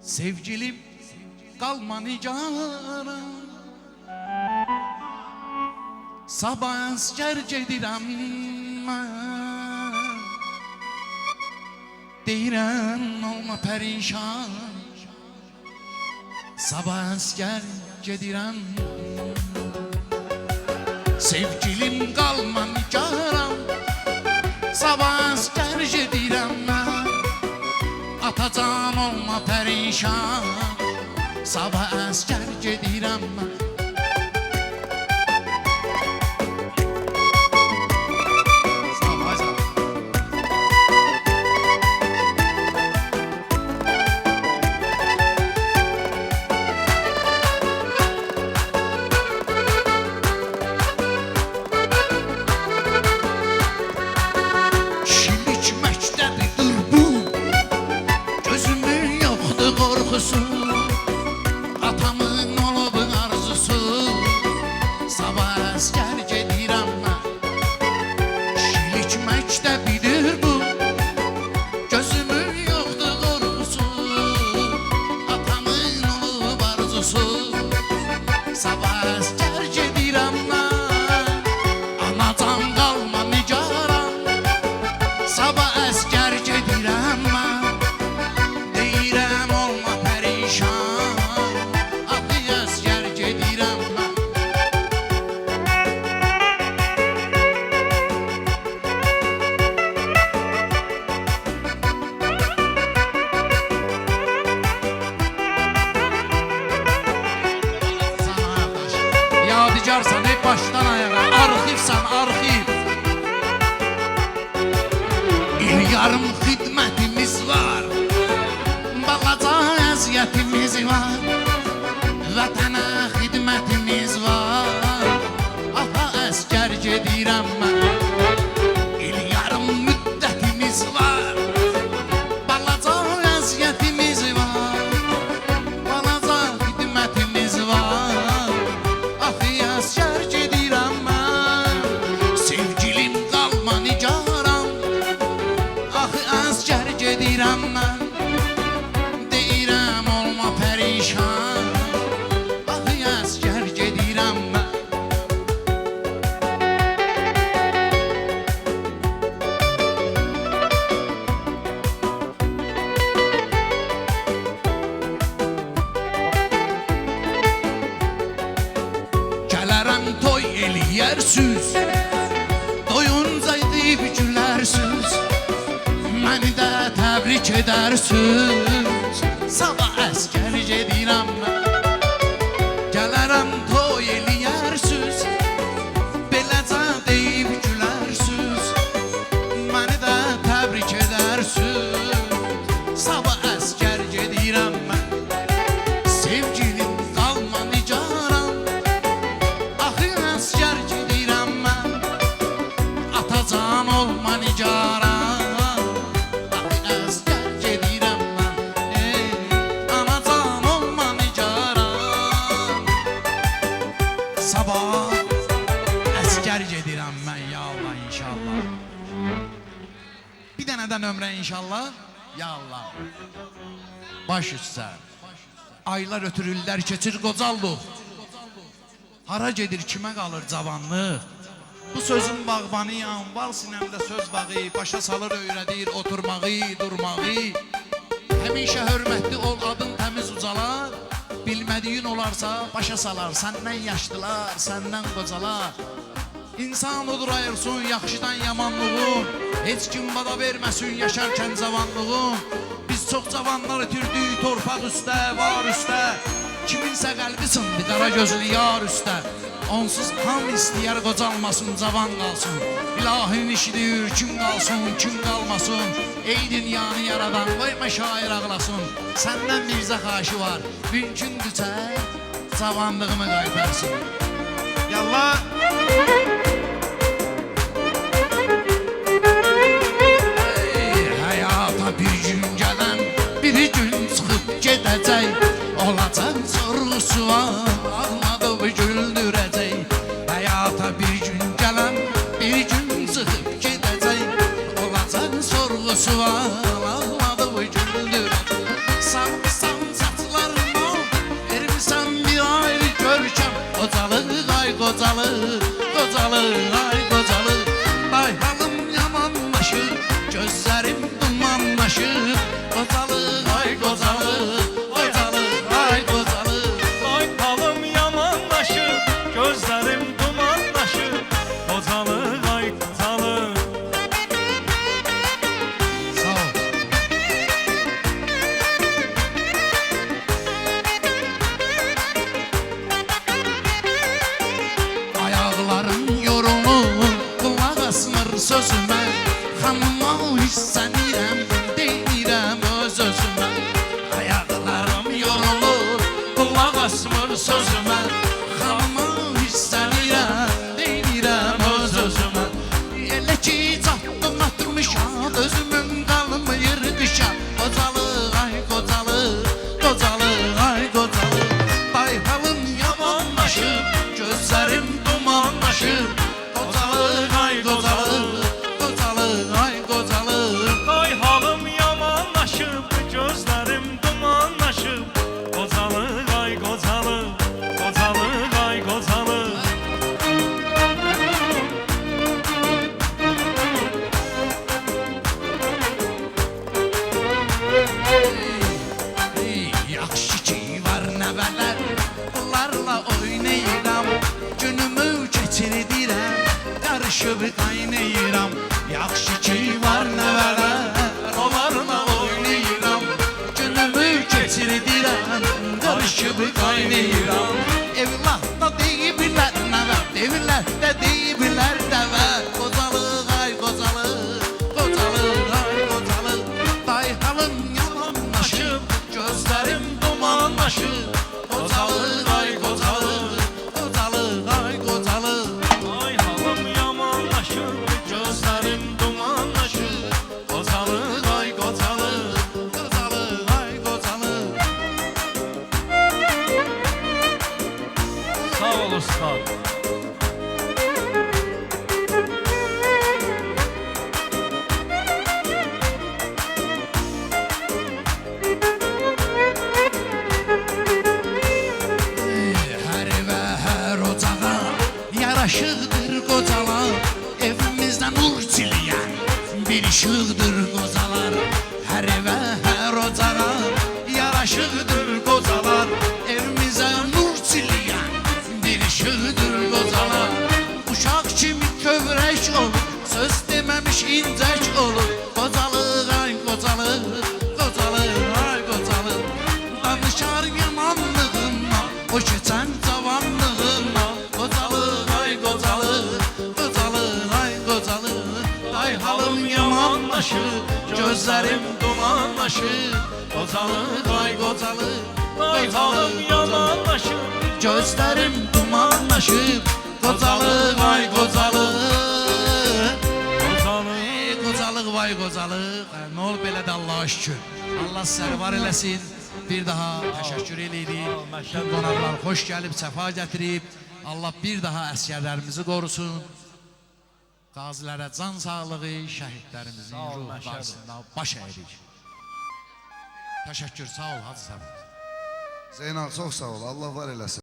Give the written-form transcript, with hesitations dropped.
Sevgilim qalma nicara, sabah əskər gedirəm mən. Deyirəm olma pərişan, sabah əskər gedirəm. Sevgilim qalma nicara, sabah əskər gedirəm mən. Atacan olma pərişan, sabah əskər gedirəm mən. Atamın olub arzusu, sabah əskər gedirəm mən. Şilik məktəbidir bu, gözümün yoxdur qorxusu. Atamın olub arzusu, sabah əskər gedirəm mən. Anacan qalma nicara, sabah əskər gedirəm mən. Yadigarsan hep baştan ayağa, arxivsan arxiv. İl yarım xidmətimiz var, balaca əziyyətimiz var. Vətənə xidmətimiz var, aha əskər gedirəm mən. İl yarım müddətimiz var, balaca əziyyətimiz var. Balaca xidmətimiz var, əskər gedirəm mən. Sevgilim qalma nigaram, axı əskər gedirəm mən. Deyirəm olma pərişan, axı əskər gedirəm mən. Gələrəm toy eləyərsiz, doyunca deyib gülərsiz, məni də təbrik edərsiz, sabah əskər gedirəm mən. Gələrəm toy eləyərsiz, beləcə deyib gülərsiz, məni də təbrik edərsiz, sabah əskər gedirəm mən. Sevgilim qalma nigaram, əskər gedirəm mən. Atacan olma nicara, əskər gedirəm mən. Anacan olma nicara, sabah əskər gedirəm mən. Ya Allah inşallah. Bir dənədən ömrə inşallah. Ya Allah. Baş üstə. Aylar ötürürlər keçir qocallıq. Hara gedir, kimə qalır cavanlıq? Bu sözün bağbanıyam, var sinəmdə söz bağı. Başa salır öyrədir oturmağı, durmağı. Həmişə hörmətli ol, adın təmiz ucalar. Bilmədiyin olarsa başa salar. Səndən yaşlılar, səndən qocalar. İnsan odur ayırsın yaxşıdan yamanlığın. Heç kim vada verməsin yaşarkən cavanlığın. Biz çox cavanlar itirdik torpaq üstə, var üstə. Kiminsə qəlbi sındı qara gözlü yar üstə. Onsuz ham istəyər qocalmasın, cavan qalsın. İlahin işidir, kim qalsın, kim qalmasın. Ey dünyanı yaradan, qoyma şair ağlasın. Səndən mirzə xaşı var, mümkündürsə cavanlığımı qaytarsın. Yallah. Həyata bir gün gələn, bir gün çıxıb gedəcək. Olacaq sorğusu var, ağladı güldürəcək. Həyata bir gün gələn, bir gün çıxıb gedəcək. Olacaq sorğusu var, ağladı güldürəcək. Sağ sözümə Xanımı hissəlirəm, deyirəm öz özümə Elə ki çatdım atmışam, özümün qalmıyır dişə Qocalıq, ay qocalıq, qocalıq, ay qocalıq Day halım yamanlaşıb, gözlərim dumanlaşıb Qocalıq, ay qocalıq, qocalıq, ay qocalıq Ay halım yamanlaşıb, gözlərim dumanlaşıb Qocalıq, ay qocalıq, qocalıq, ay qocalıq Yaxşı ki var nəvələr, bunlarla oynayıram Günümü keçirdirəm, qarışıb qaynayıram Yaxşı ki var nəvələr, onlarla oynayıram Günümü keçirdirəm, qarışıb qaynayıram Evlat da deyiblər nəvə, deyiblər də deyiblər dəvə Qocalıq, ay qocalıq, qocalıq, ay qocalıq Day halım yamanlaşıb, gözlərim dumanlaşıb Qocalıq, ay qocalıq, qocalıq, ay qocalıq Ay halım yamanlaşıb, gözlərim dumanlaşıb Qocalıq, ay qocalıq, Qocalıq, ay qocalıq sağ ol usta Hər evə, hər ocağa yaraşıqdır qocalar Evimizdə nur çiliyən bir işıqdır qocalar Hər evə, hər ocağa yaraşıqdır qocalar Evimizə nur çiliyən bir işıqdır qocalar Uşaq kimi kövrək olur, söz deməmiş incək olur Qocalıq, ay qocalıq, qocalıq, ay qocalıq Danışar yamanlığından, o keçən cavanlığından Qocalıq, ay qocalıq, qocalıq, ay qocalıq Ay halım yamanlaşır, gözlərim dumanlaşır Qocalıq, ay qocalıq, Ay halım yamanlaşıb, gözlərim dumanlaşır Qocalıq, ay qocalıq qocalıq Qocalıq, vay qocalıq Nə olub belə də Allah'a şükür Allah sizləri var eləsin Bir daha təşəkkür edirik Tüm qonaqlar xoş gəlib, səfa gətirib Allah bir daha əskərlərimizi qorusun Qazilərə can sağlığı Şəhidlərimizin Sağ ol, ruh Məşədi. qarşısında baş əyirik Təşəkkür, sağ ol Hacı Səbəb Zeynal çok sağ ol. Allah var eləsin.